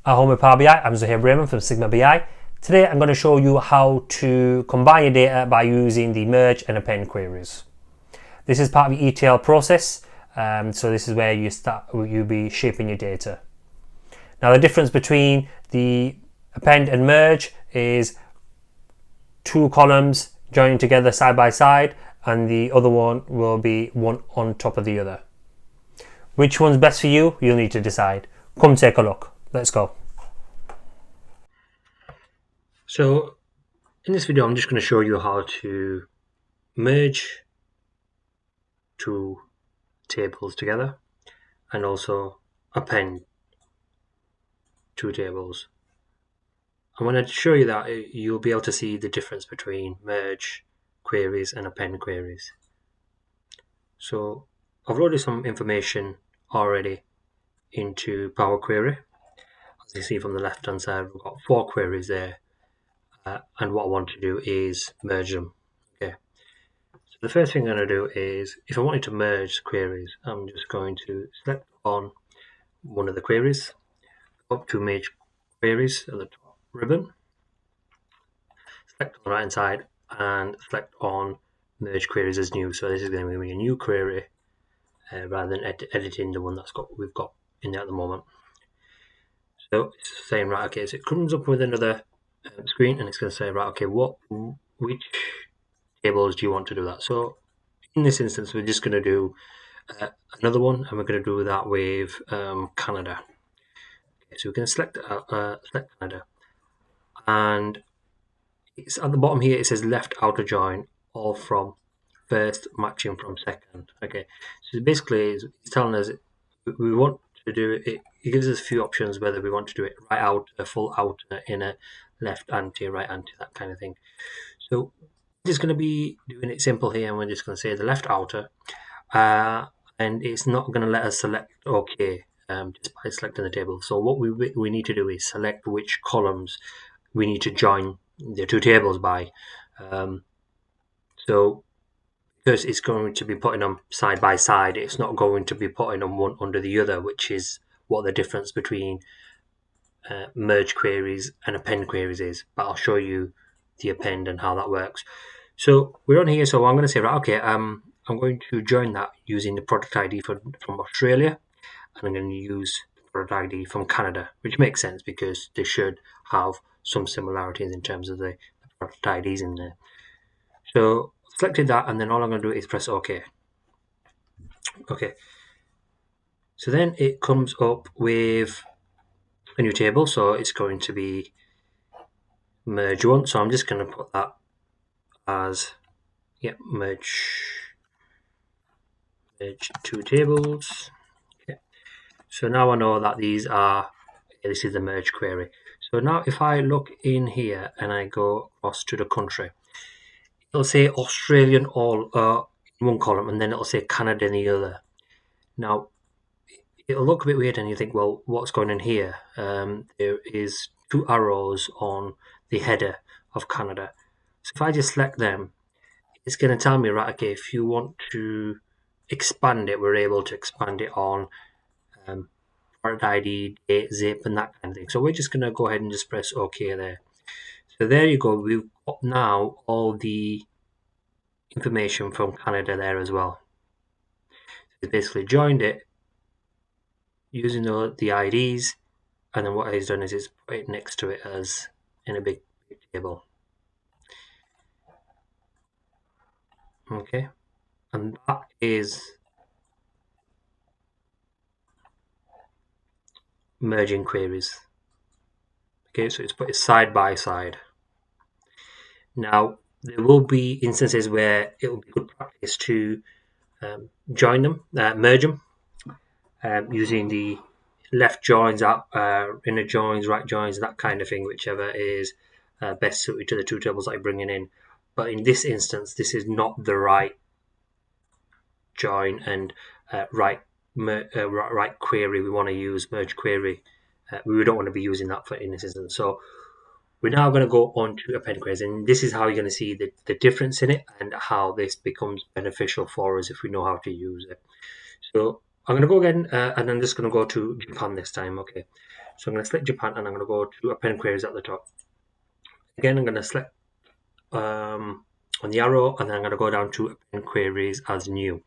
At home with Power BI, I'm Zahir Brayman from Sigma BI. Today I'm going to show you how to combine your data by using the merge and append queries. This is part of the ETL process, so this is where you'll be shaping your data. Now the difference between the append and merge is two columns joining together side by side, and the other one will be one on top of the other. Which one's best for you? You'll need to decide. Come take a look. Let's go. So in this video I'm just going to show you how to merge two tables together and also append two tables. I'm going to show you that you'll be able to see the difference between merge queries and append queries. So I've loaded some information already into Power Query. As you see from the left hand side, we've got 4 queries there, and what I want to do is merge them. Okay. So the first thing I'm going to do is, if I wanted to merge queries, I'm just going to select on one of the queries, up to merge queries at the top ribbon, select on the right hand side, and select on merge queries as new. So this is going to be a new query rather than editing the one we've got in there at the moment. So it's saying, right, okay, so it comes up with another screen, and it's going to say, right, okay, which tables do you want to do that? So in this instance, we're just going to do another one, and we're going to do that with Canada. Okay, so we can select Canada, and it's at the bottom here. It says left outer join, all from first matching from second. Okay, so basically it's telling us we want to do it. It gives us a few options whether we want to do it right outer, full outer, inner, left anti, right anti, that kind of thing. So we're just going to be doing it simple here, and we're just going to say the left outer, and it's not going to let us select OK just by selecting the table. So what we need to do is select which columns we need to join the two tables by. So because it's going to be putting them side by side, it's not going to be putting them one under the other, which is what the difference between merge queries and append queries is. But I'll show you the append and how that works. So we're on here, so I'm going to say, right, okay, I'm going to join that using the product ID from Australia, and I'm going to use the product ID from Canada, which makes sense because they should have some similarities in terms of the product IDs in there. So selected that, and then all I'm going to do is press OK. Okay. So then it comes up with a new table, so it's going to be merge one. So I'm just going to put that as merge two tables. Okay. So now I know that this is the merge query. So now if I look in here and I go across to the country, it'll say Australian all in one column, and then it'll say Canada in the other. Now it'll look a bit weird, and you think, well, what's going on here? There is 2 arrows on the header of Canada. So if I just select them, it's going to tell me, right, okay, if you want to expand it, we're able to expand it on product ID, date, zip, and that kind of thing. So we're just going to go ahead and just press OK there. So there you go. We've got now all the information from Canada there as well. It's basically joined it using the IDs, and then what he's done is it's put it next to it as in a big table. Okay, and that is merging queries. Okay, so it's put it side by side. Now there will be instances where it will be good practice to join them, merge them, using the left joins, inner joins, right joins, that kind of thing, whichever is best suited to the two tables that you're bringing in. But in this instance, this is not the right join and right query we want to use, merge query. We don't want to be using that for in this instance. So we're now going to go on to append queries, and this is how you're going to see the difference in it and how this becomes beneficial for us if we know how to use it. So I'm going to go again, and I'm just going to go to Japan this time. Okay, So I'm going to select Japan and I'm going to go to Append Queries at the top. Again, I'm going to select on the arrow and then I'm going to go down to Append Queries as new.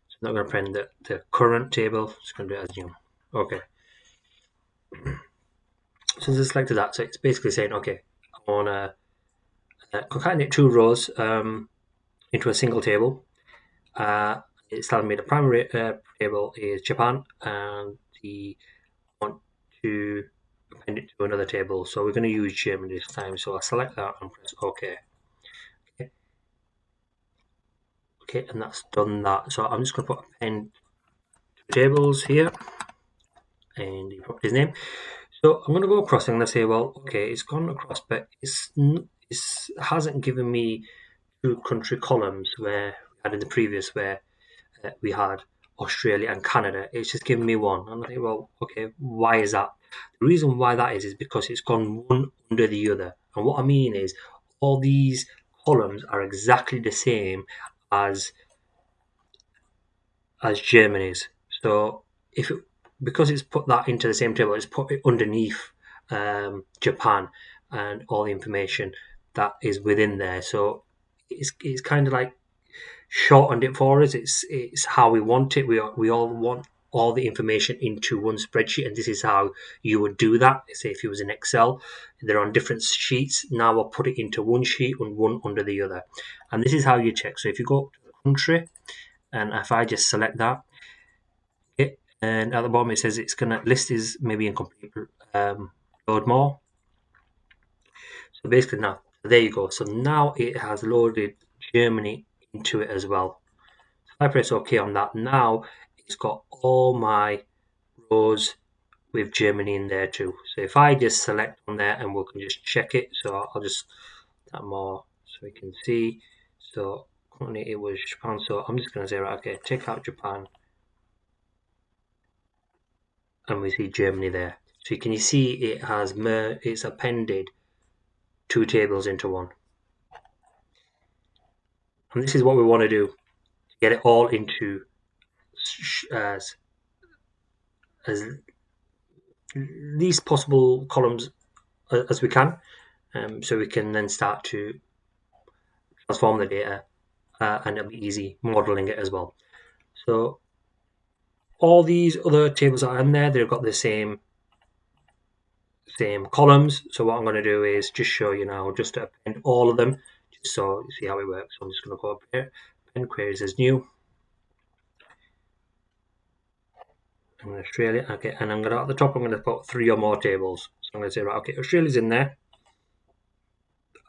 So I'm not going to append the current table, just going to do it as new. Okay. So I selected that, so it's basically saying, okay, I want to concatenate two rows into a single table. It's telling me the primary table is Japan and the want to append it to another table. So we're going to use Germany this time. So I'll select that and press OK. Okay, and that's done that. So I'm just going to put append two tables here and the properties name. So I'm going to go across and I'm going to say, well, okay, it's gone across, but it hasn't given me two country columns where we had in the previous where we had Australia and Canada. It's just given me one. And I think, well, okay, why is that? The reason why that is because it's gone one under the other. And what I mean is all these columns are exactly the same as Germany's. So if it, because it's put that into the same table, it's put it underneath Japan and all the information that is within there. So it's kind of like shortened it for us. It's how we want it. We all want all the information into one spreadsheet, and this is how you would do that. Say if it was in Excel, they're on different sheets. Now I'll put it into one sheet and one under the other, and this is how you check. So if you go to the country, and if I just select that, okay, and at the bottom it says it's gonna list is maybe incomplete. Load more. So basically now there you go. So now it has loaded Germany into it as well. I press OK on that. Now it's got all my rows with Germany in there too. So if I just select on there and we can just check it. So I'll just that more so we can see. So currently it was Japan. So I'm just going to say, right, okay, take out Japan. And we see Germany there. So can you see it has it's appended two tables into one. And this is what we want to do. Get it all into as least possible columns as we can, so we can then start to transform the data, and it'll be easy modeling it as well. So all these other tables that are in there, they've got the same columns. So what I'm going to do is just show you now, just to append all of them, just so you see how it works. So I'm just going to go up here, append queries as new. I'm going to Australia, okay, and I'm going to at the top. I'm going to put three or more tables. So I'm going to say, right, okay, Australia's in there.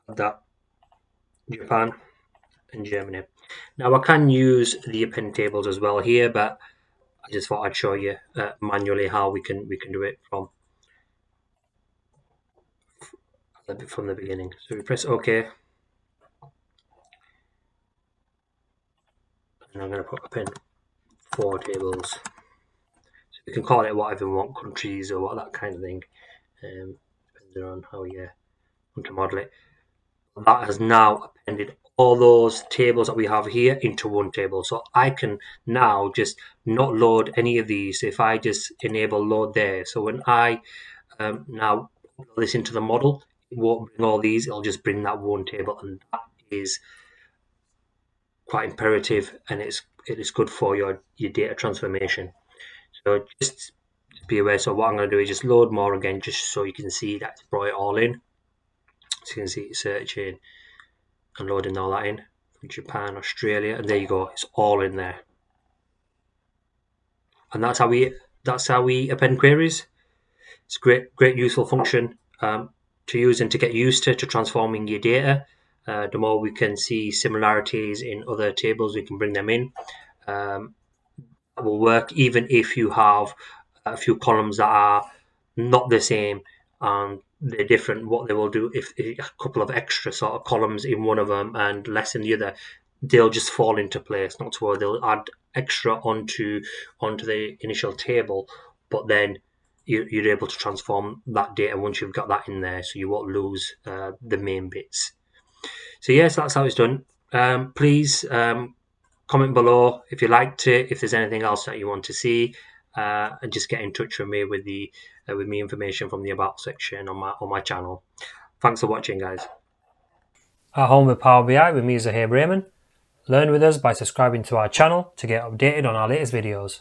That Japan and Germany. Now I can use the append tables as well here, but I just thought I'd show you manually how we can do it from the beginning. So we press OK, and I'm going to put append four tables. So you can call it whatever you want, countries or what that kind of thing, depending on how you want to model it. That has now appended all those tables that we have here into one table. So I can now just not load any of these if I just enable load there. So when I now put this into the model, it won't bring all these, it'll just bring that one table, and that is quite imperative, and it is good for your data transformation. So just be aware. So what I'm going to do is just load more again, just so you can see that it's brought it all in. So you can see it searching and loading all that in from Japan, Australia, and there you go. It's all in there, and that's how we append queries. It's great useful function to use and to get used to transforming your data. The more we can see similarities in other tables, we can bring them in. That will work even if you have a few columns that are not the same and they're different. What they will do, if a couple of extra sort of columns in one of them and less in the other, they'll just fall into place. Not to worry, they'll add extra onto the initial table, but then you're able to transform that data once you've got that in there, so you won't lose the main bits. So yes, that's how it's done. Please comment below if you liked it, if there's anything else that you want to see. and just get in touch with me with me information from the about section on my channel. Thanks for watching, guys. At home with Power BI with me, Zahir Brayman. Learn with us by subscribing to our channel to get updated on our latest videos.